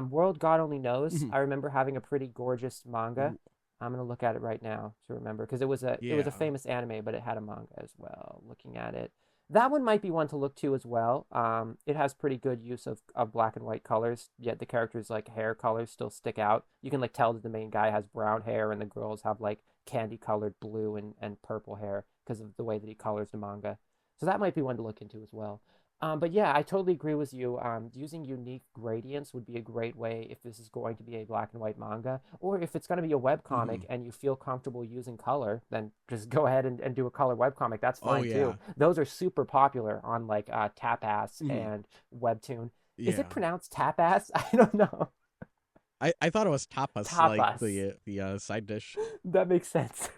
World God Only Knows. Hmm. I remember having a pretty gorgeous manga. Ooh, I'm gonna look at it right now to remember because it was a yeah. famous anime, but it had a manga as well. Looking at it, that one might be one to look to as well. It has pretty good use of black and white colors, yet the characters' like hair colors still stick out. You can like tell that the main guy has brown hair and the girls have like candy colored blue and purple hair because of the way that he colors the manga. So that might be one to look into as well. But yeah, I totally agree with you. Using unique gradients would be a great way if this is going to be a black and white manga, or if it's going to be a web Hmm. comic and you feel comfortable using color, then just go ahead and do a color web comic. That's Oh fine too. yeah. Those are super popular on like Tapass Hmm. and Webtoon. Is it Yeah. pronounced Tapass? I don't know. I thought it was tapas, like Tapas. the side dish. That makes sense.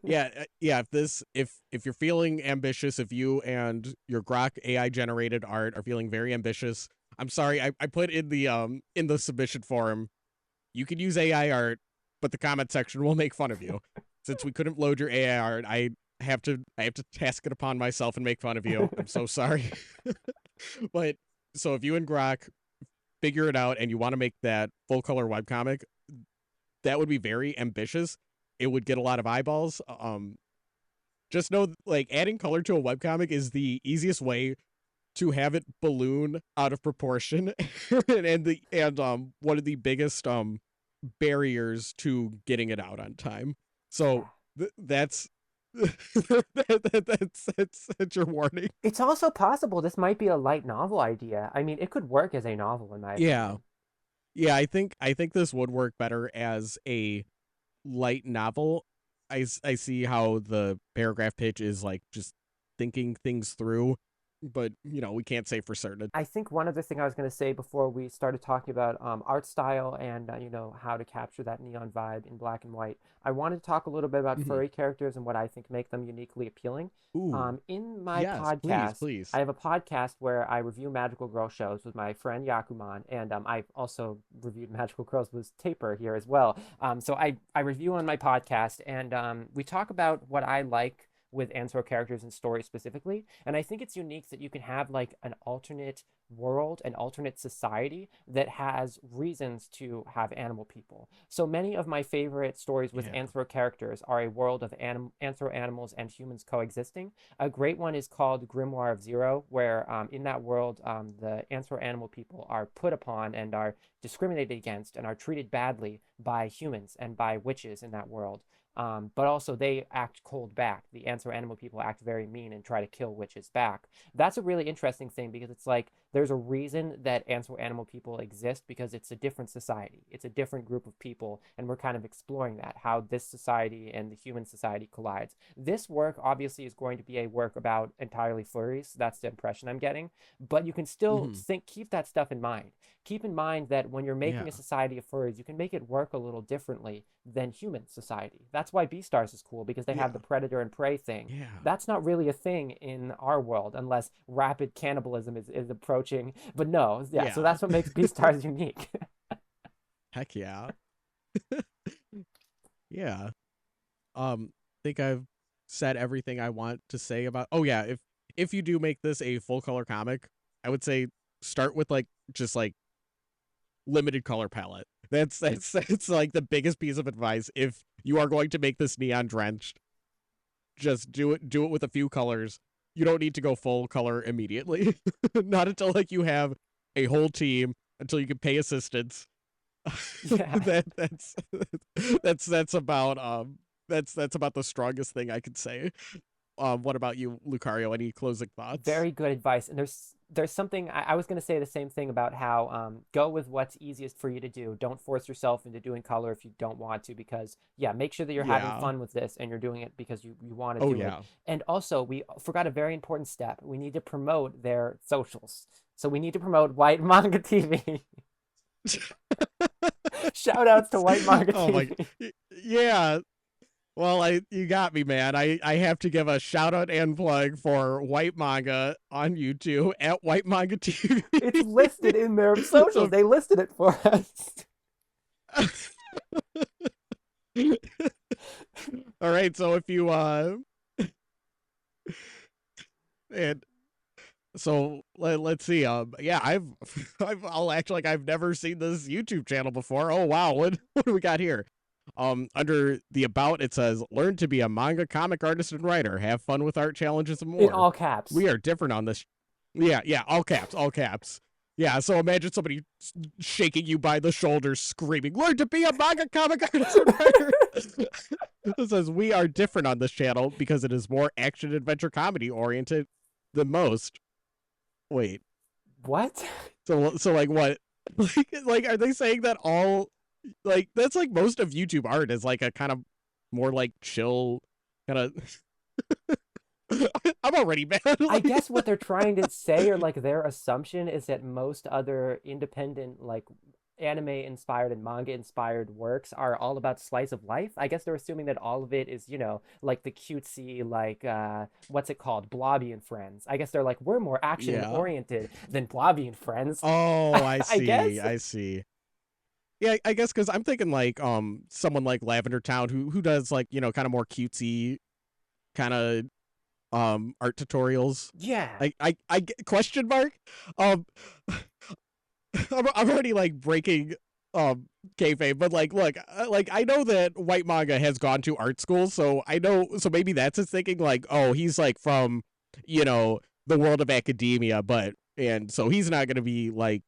Yeah, yeah. If you're feeling ambitious, if you and your Grok AI generated art are feeling very ambitious, I'm sorry. I put in the submission forum. You can use AI art, but the comment section will make fun of you. Since we couldn't load your AI art, I have to task it upon myself and make fun of you. I'm so sorry. But so if you and Grok figure it out and you want to make that full color webcomic, that would be very ambitious. It would get a lot of eyeballs. Just know like adding color to a webcomic is the easiest way to have it balloon out of proportion and one of the biggest barriers to getting it out on time. So Yeah. that's that's your warning. It's also possible this might be a light novel idea. I mean, it could work as a novel, in my Yeah. opinion. Yeah, I think this would work better as a light novel. I see how the paragraph pitch is like just thinking things through. but we can't say for certain. I think one other thing I was going to say before we started talking about art style and how to capture that neon vibe in black and white, I wanted to talk a little bit about Hmm. furry characters and what I think make them uniquely appealing. Ooh, In my yes, please, podcast, please. I have a podcast where I review magical girl shows with my friend Yakuman, and I've also reviewed magical girls with Taper here as well. So I review on my podcast, and we talk about what I like with Answer characters and stories specifically. And I think it's unique that you can have like an alternate world, an alternate society that has reasons to have animal people. So many of my favorite stories with Yeah. Anthro characters are a world of Anthro animals and humans coexisting. A great one is called Grimoire of Zero, where in that world, the Anthro animal people are put upon and are discriminated against and are treated badly by humans and by witches in that world. But also they act cold back. The Answer animal people act very mean and try to kill witches back. That's a really interesting thing because it's like there's a reason that Answer animal people exist because it's a different society. It's a different group of people, and we're kind of exploring that, how this society and the human society collides. This work obviously is going to be a work about entirely furries. That's the impression I'm getting. But you can still Hmm. keep that stuff in mind. Keep in mind that when you're making Yeah. a society of furries, you can make it work a little differently than human society. That's why Beastars is cool because they have the Yeah. predator and prey thing. Yeah. That's not really a thing in our world unless rapid cannibalism is approaching. But no, yeah, so Yeah. that's what makes Beastars unique. Heck yeah. Yeah. Think I've said everything I want to say about. Oh yeah, if you do make this a full color comic, I would say start with like just like limited color palette. That's like the biggest piece of advice. If you are going to make this neon drenched, just do it with a few colors. You don't need to go full color immediately. Not until like you have a whole team, until you can pay assistants. Yeah. That's about that's about the strongest thing I could say. What about you, Lucario? Any closing thoughts? Very good advice. And there's something I was going to say the same thing about how go with what's easiest for you to do. Don't force yourself into doing color if you don't want to, because yeah, make sure that you're having Yeah. fun with this and you're doing it because you want to Oh do it. yeah. And also, we forgot a very important step. We need to promote their socials. So we need to promote White Manga TV. Shout outs to White Manga Oh my. TV. Yeah. Well, you got me, man. I have to give a shout out and plug for White Manga on YouTube at White Manga TV. It's listed in their socials. So, They listed it for us. all right. So if you and so let's see. Yeah, I'll actually like I've never seen this YouTube channel before. Oh wow, what do we got here? Under the about it says learn to be a manga comic artist and writer, have fun with art challenges and In more. all caps. We are different on this. Yeah, yeah, all caps, all caps. Yeah, so imagine somebody shaking you by the shoulders, screaming, "Learn to be a manga comic artist and writer." It says we are different on this channel because it is more action adventure comedy oriented than most. Wait, What? so like what? Like are they saying that all like that's like most of YouTube art is like a kind of more like chill kind of. I'm already mad. I guess what they're trying to say, or like their assumption, is that most other independent, like anime inspired and manga inspired works are all about slice of life. I guess they're assuming that all of it is, like the cutesy, like what's it called? Blobby and Friends. I guess they're like, we're more action Yeah. oriented than Blobby and Friends. Oh, I I see. guess. I see. Yeah, I guess because I'm thinking like someone like Lavender Town who does like kind of more cutesy kind of art tutorials. Yeah. I question mark. Um, I'm already like breaking kayfabe, but like look, like I know that White Manga has gone to art school, so I know, so maybe that's his thinking. Like, oh, he's like from the world of academia, but and so he's not gonna be like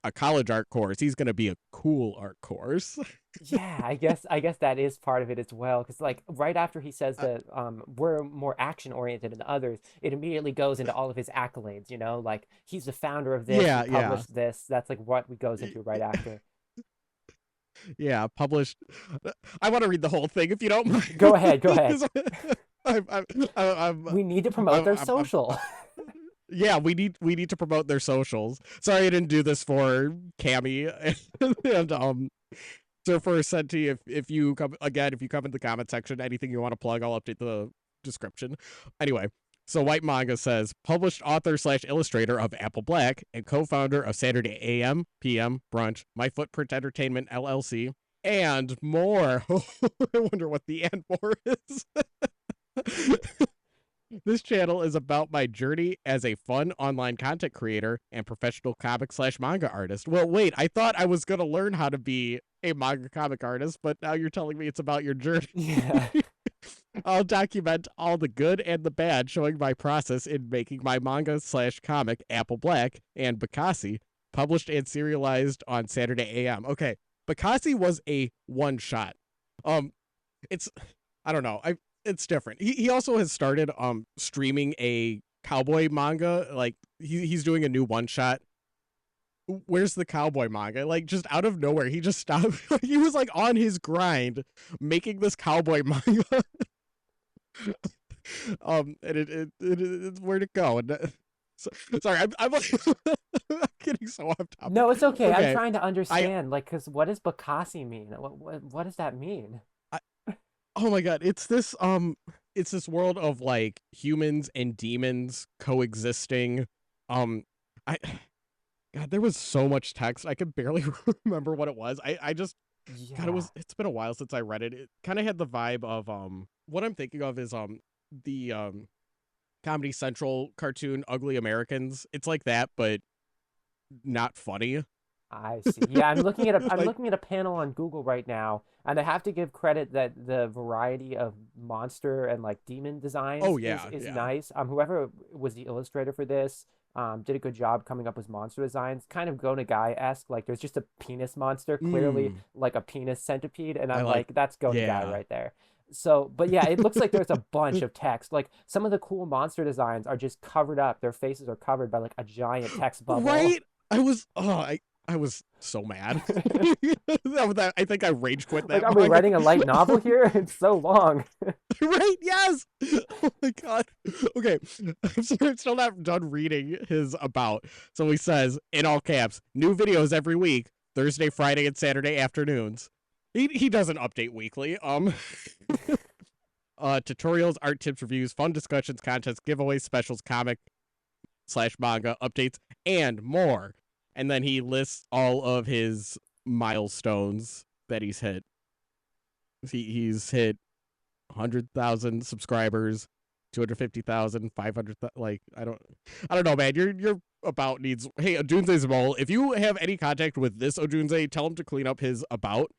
a college art course. He's gonna be a cool art course. Yeah, I guess that is part of it as well. Because like right after he says Uh, that we're more action oriented than others, it immediately goes into all of his accolades. Like he's the founder of this, he yeah, yeah, published this. That's like what we goes into right after. yeah. Published. I want to read the whole thing if you don't mind. Go ahead, go ahead. 'Cause I'm, I'm, I'm, We need to promote their I'm social. Yeah, we need to promote their socials. Sorry I didn't do this for Cammy and Surfer said to you, if you come again, if you come in the comment section, anything you want to plug, I'll update the description. Anyway, so White Manga says published author slash illustrator of Apple Black and co-founder of Saturday AM PM Brunch, My Footprint Entertainment LLC, and more. I wonder what the and more is. This channel is about my journey as a fun online content creator and professional comic slash manga artist. Well, wait, I thought I was going to learn how to be a manga comic artist, but now you're telling me it's about your journey. Yeah. I'll document all the good and the bad, showing my process in making my manga slash comic Apple Black and Bakassi, published and serialized on Saturday AM. Okay, Bakassi was a one shot. It's I don't know. It's different. He also has started streaming a cowboy manga. Like he's doing a new one shot. Where's the cowboy manga? Like just out of nowhere, he just stopped. He was like on his grind making this cowboy manga. And where'd it go? And sorry, I'm like I'm getting so off topic. No, it's okay. Okay, I'm trying to understand, like, because what does Bakassi mean? What does that mean? Oh my god, it's this world of like humans and demons coexisting. I God, there was so much text. I could barely remember what it was. I just God, Yeah, it's been a while since I read it. It kind of had the vibe of what I'm thinking of is the Comedy Central cartoon Ugly Americans. It's like that, but not funny. I see. Yeah, I'm Like, looking at a panel on Google right now, and I have to give credit that the variety of monster and like demon designs oh yeah, is yeah. nice. Whoever was the illustrator for this, did a good job coming up with monster designs. Kind of Go Nagai-esque. Like there's just a penis monster, clearly Mm, like a penis centipede, and I I'm like like, that's Go Nagai yeah. right there. So, but yeah, it looks like there's a bunch of text. Like some of the cool monster designs are just covered up. Their faces are covered by like a giant text bubble. Right? I was so mad. I think I rage quit Like, that are we manga. writing a light novel here? It's so long. Right? Yes. Oh my god. Okay. I'm still not done reading his about. So he says in all caps, new videos every week, Thursday, Friday, and Saturday afternoons. He doesn't update weekly. Tutorials, art tips, reviews, fun discussions, contests, giveaways, specials, comic slash manga updates, and more. And then he lists all of his milestones that he's hit. He's hit 100,000 subscribers, 250,000, 500. Like I don't know, man. Your about needs. Hey, Odunze's Mole. If you have any contact with this Odunze, tell him to clean up his about.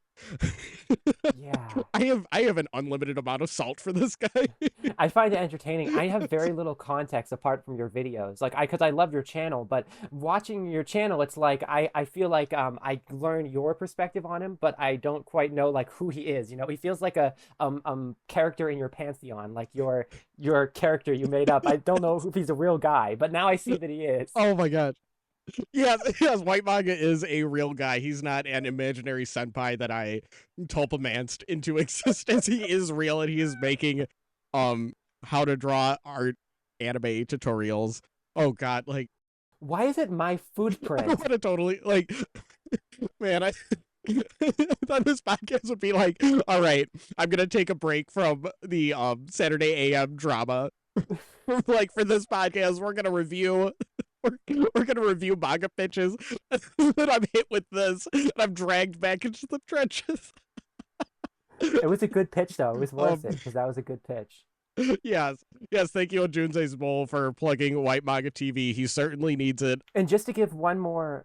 Yeah. I have an unlimited amount of salt for this guy. I find it entertaining. I have very little context apart from your videos. Like because I love your channel, but watching your channel, it's like I feel like I learn your perspective on him, but I don't quite know like who he is. You know, he feels like a character in your pantheon, like your character you made up. I don't know if he's a real guy, but now I see that he is. Oh my god. Yes, yes, White Manga is a real guy. He's not an imaginary senpai that I tulpamanced into existence. He is real and he is making how to draw art anime tutorials. Oh god, like Why is it my I footprint? want to totally like man, I thought this podcast would be like, all right, I'm gonna take a break from the Saturday AM drama. Like for this podcast, we're gonna review we're gonna review manga pitches. And then I'm hit with this, and I'm dragged back into the trenches. It was a good pitch though. It was worth Um, it because that was a good pitch. yes, yes. Thank you, Junse's Bowl, for plugging White Manga TV. He certainly needs it. And just to give one more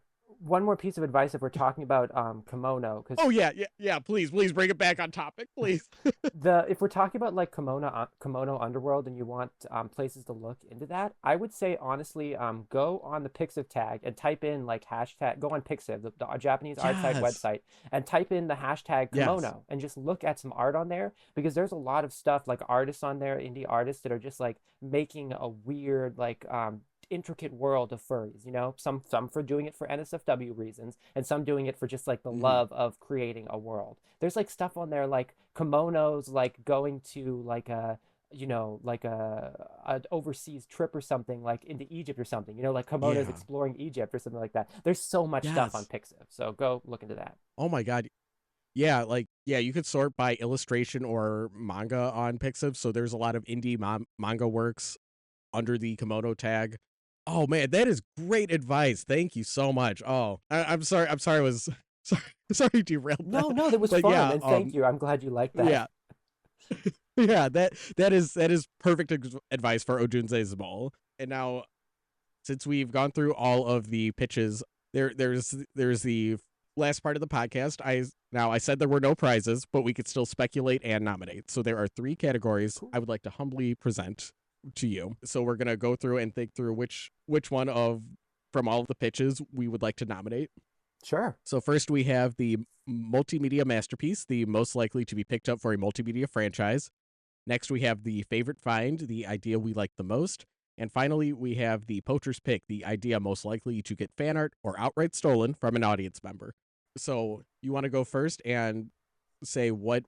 piece of advice if we're talking about kimono, because Oh yeah, yeah, yeah. Please bring it back on topic, please. the if we're talking about like kimono underworld and you want places to look into that, I would say honestly go on the Pixiv tag and type in like hashtag go on Pixiv, the Japanese art site Yes, website, and type in the hashtag yes. kimono and just look at some art on there because there's a lot of stuff like artists on there, indie artists that are just like making a weird like intricate world of furries, you know, some for doing it for NSFW reasons and some doing it for just like the Mhm. love of creating a world. There's like stuff on there like kimonos like going to like like a overseas trip or something, like into Egypt or something, like Komodo's Yeah. exploring Egypt or something like that. There's so much stuff on Yes. Pixiv, so go look into that. Oh my God. Yeah, like yeah, you could sort by illustration or manga on Pixiv. So there's a lot of indie manga works under the Komodo tag. Oh man, that is great advice. Thank you so much. Oh, I'm sorry. I'm sorry. I was sorry. Sorry, derailed that. No, no, that was But fun, yeah, and thank you. I'm glad you liked that. yeah, yeah. That is perfect advice for Ojunze's Mole. And now, since we've gone through all of the pitches, there's the last part of the podcast. I said there were no prizes, but we could still speculate and nominate. So there are three categories Cool. I would like to humbly present to you. So we're gonna go through and think through which one of from all of the pitches we would like to nominate. Sure. So first we have the multimedia masterpiece, the most likely to be picked up for a multimedia franchise. Next we have the favorite find, the idea we like the most. And finally, we have the poacher's pick, the idea most likely to get fan art or outright stolen from an audience member. So, you want to go first and say what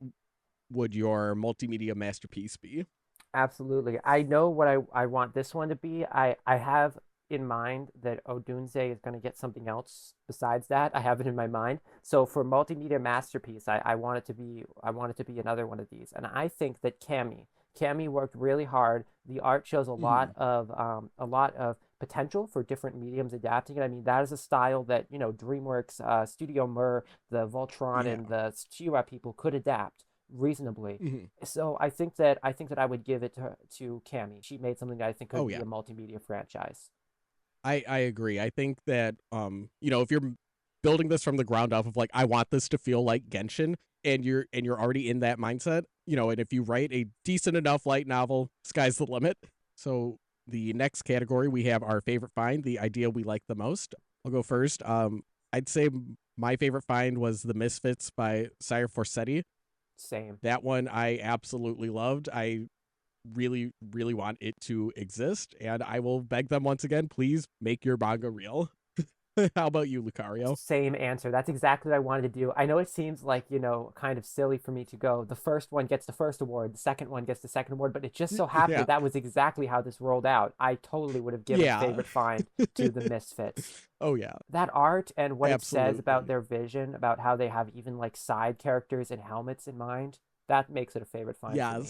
would your multimedia masterpiece be? Absolutely. I know what I want this one to be. I have in mind that Odunze is going to get something else besides that. I have it in my mind. So for multimedia masterpiece, I want it to be another one of these. And I think that Cami worked really hard. The art shows Mhm. a lot of potential for different mediums adapting it. I mean, that is a style that, DreamWorks, Studio Mir, the Voltron Yeah. and the Chiwa people could adapt reasonably. Mhm. So I think that I would give it to Cammy. She made something that I think could Oh be yeah. a multimedia franchise. I agree. I think that if you're building this from the ground up of like I want this to feel like Genshin and you're already in that mindset, and if you write a decent enough light novel, sky's the limit. So the next category we have our favorite find, the idea we like the most. I'll go first. I'd say my favorite find was The Misfits by Sire Forseti. Same. That one I absolutely loved. I really, really want it to exist, and I will beg them once again, please make your manga real. How about you, Lucario? Same answer. That's exactly what I wanted to do. I know it seems like, kind of silly for me to go. The first one gets the first award, the second one gets the second award, but it just so happened Yeah, that that was exactly how this rolled out. I totally would have given yeah. favorite find to the Misfits. Oh yeah, That art and what it says about absolutely. their vision, about how they have even like side characters and helmets in mind, that makes it a favorite find for me.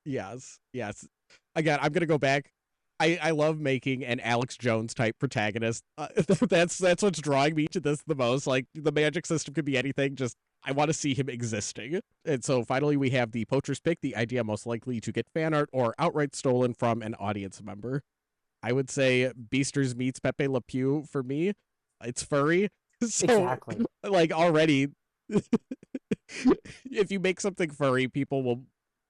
Yes, yes. Again, I'm gonna go back. I love making an Alex Jones type protagonist. That's what's drawing me to this the most. Like the magic system could be anything. Just I want to see him existing. And so finally, we have the poacher's pick, the idea most likely to get fan art or outright stolen from an audience member. I would say Beasters meets Pepe Le Pew for me. It's furry. So, Exactly. like, already, if you make something furry, people will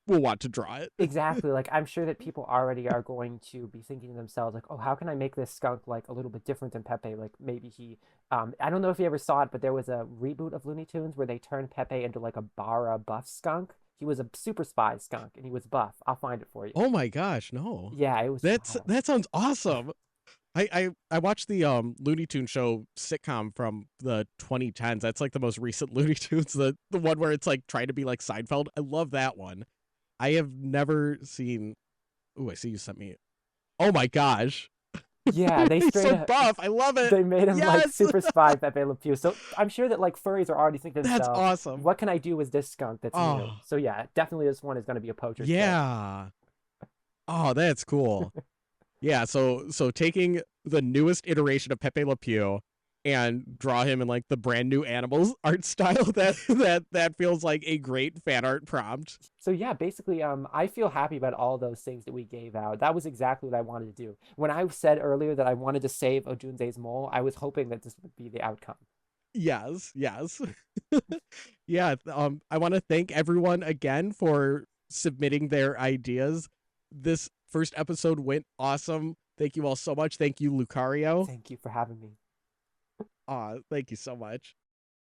want to draw it. Exactly. Like I'm sure that people already are going to be thinking to themselves, like, oh, how can I make this skunk like a little bit different than Pepe? Like maybe I don't know if you ever saw it, but there was a reboot of Looney Tunes where they turned Pepe into like a Bara buff skunk. He was a super spy skunk and he was buff. I'll find it for you. Oh my gosh, no. Yeah, it was fun. That sounds awesome. I watched the Looney Tune show sitcom from the 2010s. That's like the most recent Looney Tunes, the one where it's like trying to be like Seinfeld. I love that one. I have never seen. Oh, I see you sent me. Oh my gosh, Yeah, they he's straight so up buff. I love it. they made him like Yes, super spy Pepe Le Pew. So I'm sure that like furries are already thinking to that's themselves, awesome. what can I do with this skunk that's new? Oh So yeah, definitely this one is going to be a poacher's pick. yeah. Oh, that's cool. Yeah, so taking the newest iteration of Pepe Le Pew and draw him in like the brand new animals art style that feels like a great fan art prompt. So yeah, basically, I feel happy about all those things that we gave out. That was exactly what I wanted to do. When I said earlier that I wanted to save Ojunze's mole, I was hoping that this would be the outcome. Yes. Yeah, I want to thank everyone again for submitting their ideas. This first episode went awesome. Thank you all so much. Thank you, Lucario. Thank you for having me. Thank you so much.